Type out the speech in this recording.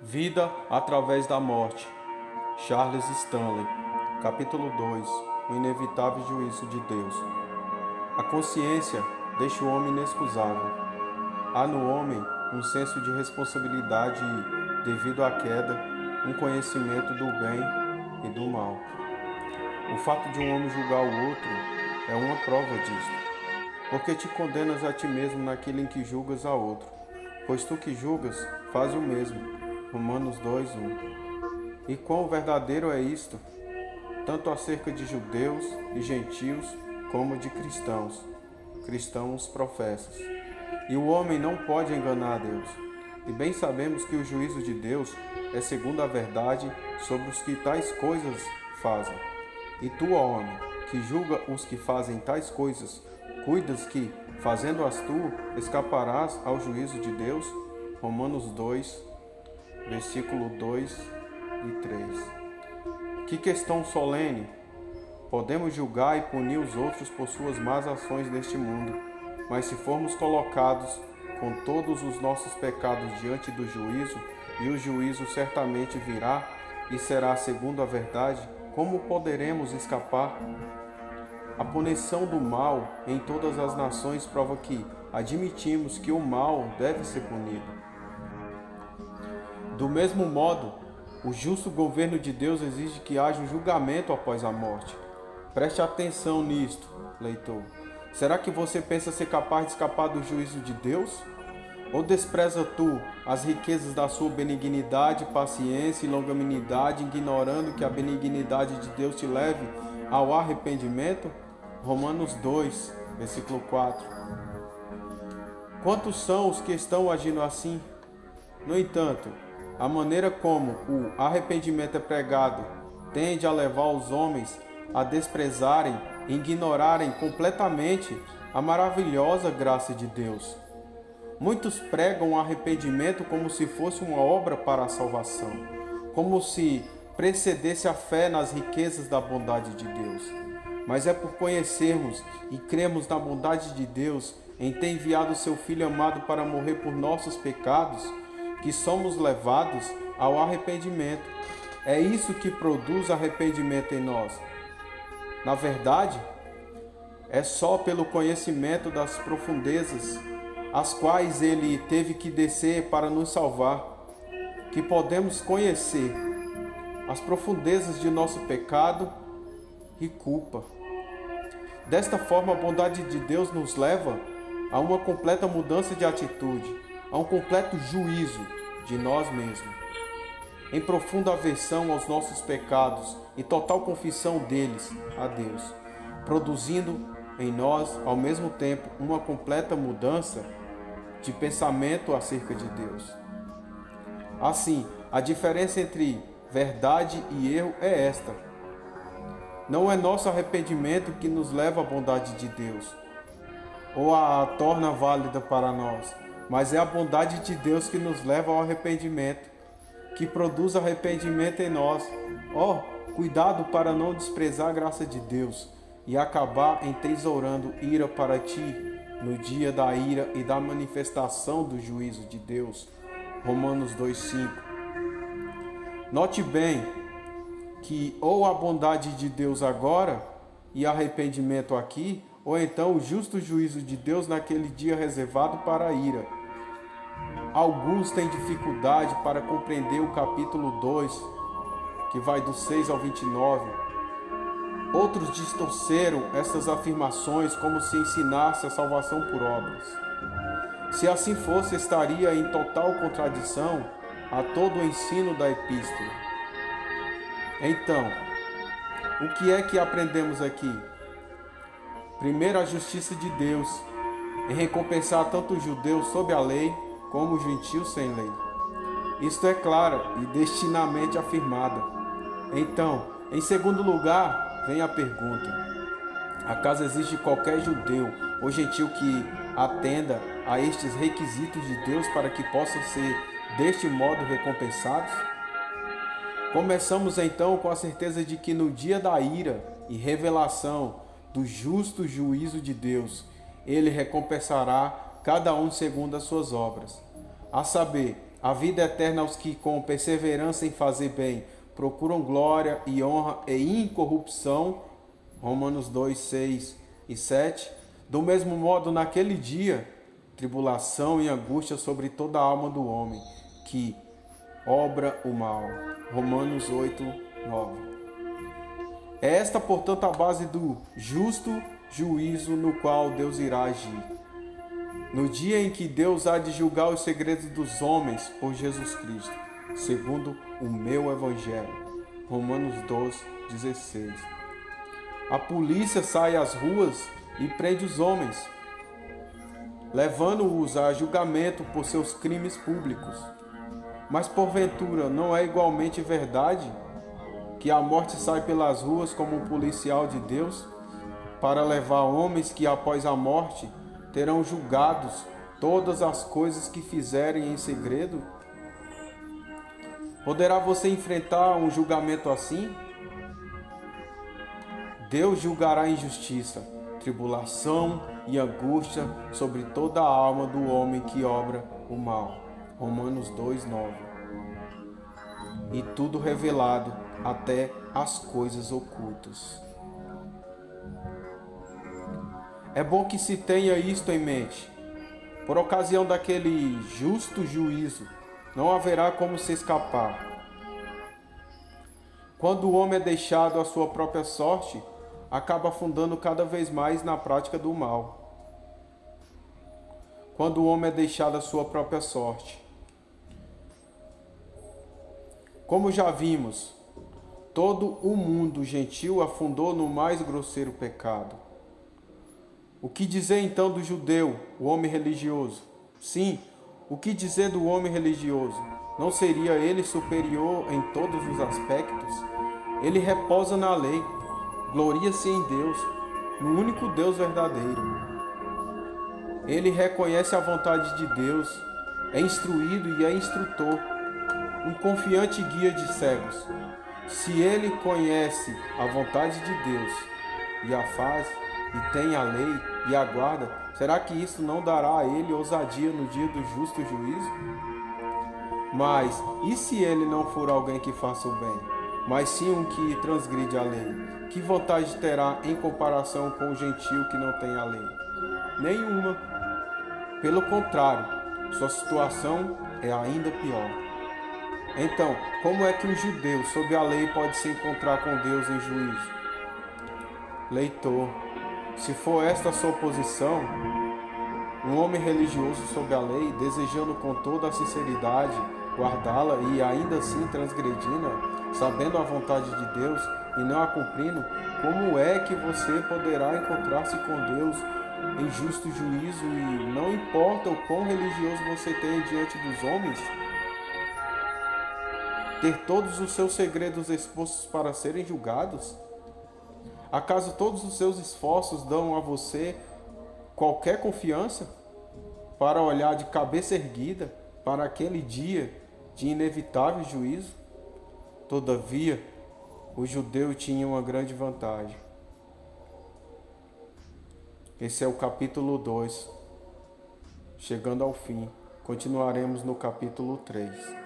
Vida através da morte. Charles Stanley. Capítulo 2. O inevitável juízo de Deus. A consciência deixa o homem inexcusável. Há no homem um senso de responsabilidade e, devido à queda, um conhecimento do bem e do mal. O fato de um homem julgar o outro é uma prova disto. Porque te condenas a ti mesmo naquilo em que julgas a outro. Pois tu que julgas, faz o mesmo. Romanos 2:1. E quão verdadeiro é isto, tanto acerca de judeus e gentios, como de cristãos professos. E o homem não pode enganar a Deus. E bem sabemos que o juízo de Deus é segundo a verdade sobre os que tais coisas fazem. E tu, ó homem, que julga os que fazem tais coisas, cuidas que, fazendo-as tu, escaparás ao juízo de Deus? Romanos 2, versículo 2 e 3. Que questão solene! Podemos julgar e punir os outros por suas más ações neste mundo, mas se formos colocados com todos os nossos pecados diante do juízo, e o juízo certamente virá e será segundo a verdade, como poderemos escapar? A punição do mal em todas as nações prova que admitimos que o mal deve ser punido. Do mesmo modo, o justo governo de Deus exige que haja um julgamento após a morte. Preste atenção nisto, leitor. Será que você pensa ser capaz de escapar do juízo de Deus? Ou despreza tu as riquezas da sua benignidade, paciência e longanimidade, ignorando que a benignidade de Deus te leve ao arrependimento? Romanos 2, versículo 4. Quantos são os que estão agindo assim? No entanto, a maneira como o arrependimento é pregado tende a levar os homens a desprezarem e ignorarem completamente a maravilhosa graça de Deus. Muitos pregam o arrependimento como se fosse uma obra para a salvação, como se precedesse a fé nas riquezas da bondade de Deus. Mas é por conhecermos e cremos na bondade de Deus em ter enviado seu Filho amado para morrer por nossos pecados, que somos levados ao arrependimento. É isso que produz arrependimento em nós. Na verdade, é só pelo conhecimento das profundezas, as quais ele teve que descer para nos salvar, que podemos conhecer as profundezas de nosso pecado e culpa. Desta forma, a bondade de Deus nos leva a uma completa mudança de atitude, a um completo juízo de nós mesmos, em profunda aversão aos nossos pecados e total confissão deles a Deus, produzindo em nós, ao mesmo tempo, uma completa mudança de pensamento acerca de Deus. Assim, a diferença entre verdade e erro é esta: não é nosso arrependimento que nos leva à bondade de Deus, ou a torna válida para nós, mas é a bondade de Deus que nos leva ao arrependimento, que produz arrependimento em nós. Cuidado para não desprezar a graça de Deus e acabar entesourando ira para ti no dia da ira e da manifestação do juízo de Deus. Romanos 2:5. Note bem que ou a bondade de Deus agora e arrependimento aqui, ou então o justo juízo de Deus naquele dia reservado para a ira. Alguns têm dificuldade para compreender o capítulo 2, que vai do 6 ao 29. Outros distorceram essas afirmações como se ensinasse a salvação por obras. Se assim fosse, estaria em total contradição a todo o ensino da epístola. Então, o que é que aprendemos aqui? Primeiro, a justiça de Deus em recompensar tanto os judeus sob a lei como os gentios sem lei. Isto é clara e destinadamente afirmada. Então, em segundo lugar, vem a pergunta: acaso existe qualquer judeu ou gentio que atenda a estes requisitos de Deus para que possam ser deste modo recompensados? Começamos então com a certeza de que no dia da ira e revelação do justo juízo de Deus, ele recompensará cada um segundo as suas obras, a saber, a vida eterna aos que, com perseverança em fazer bem, procuram glória e honra e incorrupção. Romanos 2, 6 e 7. Do mesmo modo, naquele dia, tribulação e angústia sobre toda a alma do homem que obra o mal. Romanos 8, 9. É esta, portanto, a base do justo juízo no qual Deus irá agir. No dia em que Deus há de julgar os segredos dos homens por Jesus Cristo, segundo o meu Evangelho. Romanos 12, 16. A polícia sai às ruas e prende os homens, levando-os a julgamento por seus crimes públicos. Mas porventura não é igualmente verdade que a morte sai pelas ruas como um policial de Deus para levar homens que após a morte terão julgados todas as coisas que fizerem em segredo? Poderá você enfrentar um julgamento assim? Deus julgará a injustiça, tribulação e angústia sobre toda a alma do homem que obra o mal. Romanos 2:9. E tudo revelado, até as coisas ocultas. É bom que se tenha isto em mente. Por ocasião daquele justo juízo, não haverá como se escapar. Quando o homem é deixado à sua própria sorte, acaba afundando cada vez mais na prática do mal. Quando o homem é deixado à sua própria sorte. Como já vimos, todo o mundo gentil afundou no mais grosseiro pecado. O que dizer então do judeu, o homem religioso? Sim, o que dizer do homem religioso? Não seria ele superior em todos os aspectos? Ele repousa na lei, gloria-se em Deus, no único Deus verdadeiro. Ele reconhece a vontade de Deus, é instruído e é instrutor, um confiante guia de cegos. Se ele conhece a vontade de Deus e a faz, e tem a lei e a guarda, será que isso não dará a ele ousadia no dia do justo juízo? Mas, e se ele não for alguém que faça o bem, mas sim um que transgride a lei? Que vontade terá em comparação com o gentio que não tem a lei? Nenhuma. Pelo contrário, sua situação é ainda pior. Então, como é que um judeu sob a lei pode se encontrar com Deus em juízo? Leitor, se for esta a sua posição, um homem religioso sob a lei, desejando com toda a sinceridade guardá-la e ainda assim transgredindo-a, sabendo a vontade de Deus e não a cumprindo, como é que você poderá encontrar-se com Deus em justo juízo e não importa o quão religioso você tenha diante dos homens? Ter todos os seus segredos expostos para serem julgados? Acaso todos os seus esforços dão a você qualquer confiança para olhar de cabeça erguida para aquele dia de inevitável juízo? Todavia, o judeu tinha uma grande vantagem. Esse é o capítulo 2. Chegando ao fim, continuaremos no capítulo 3.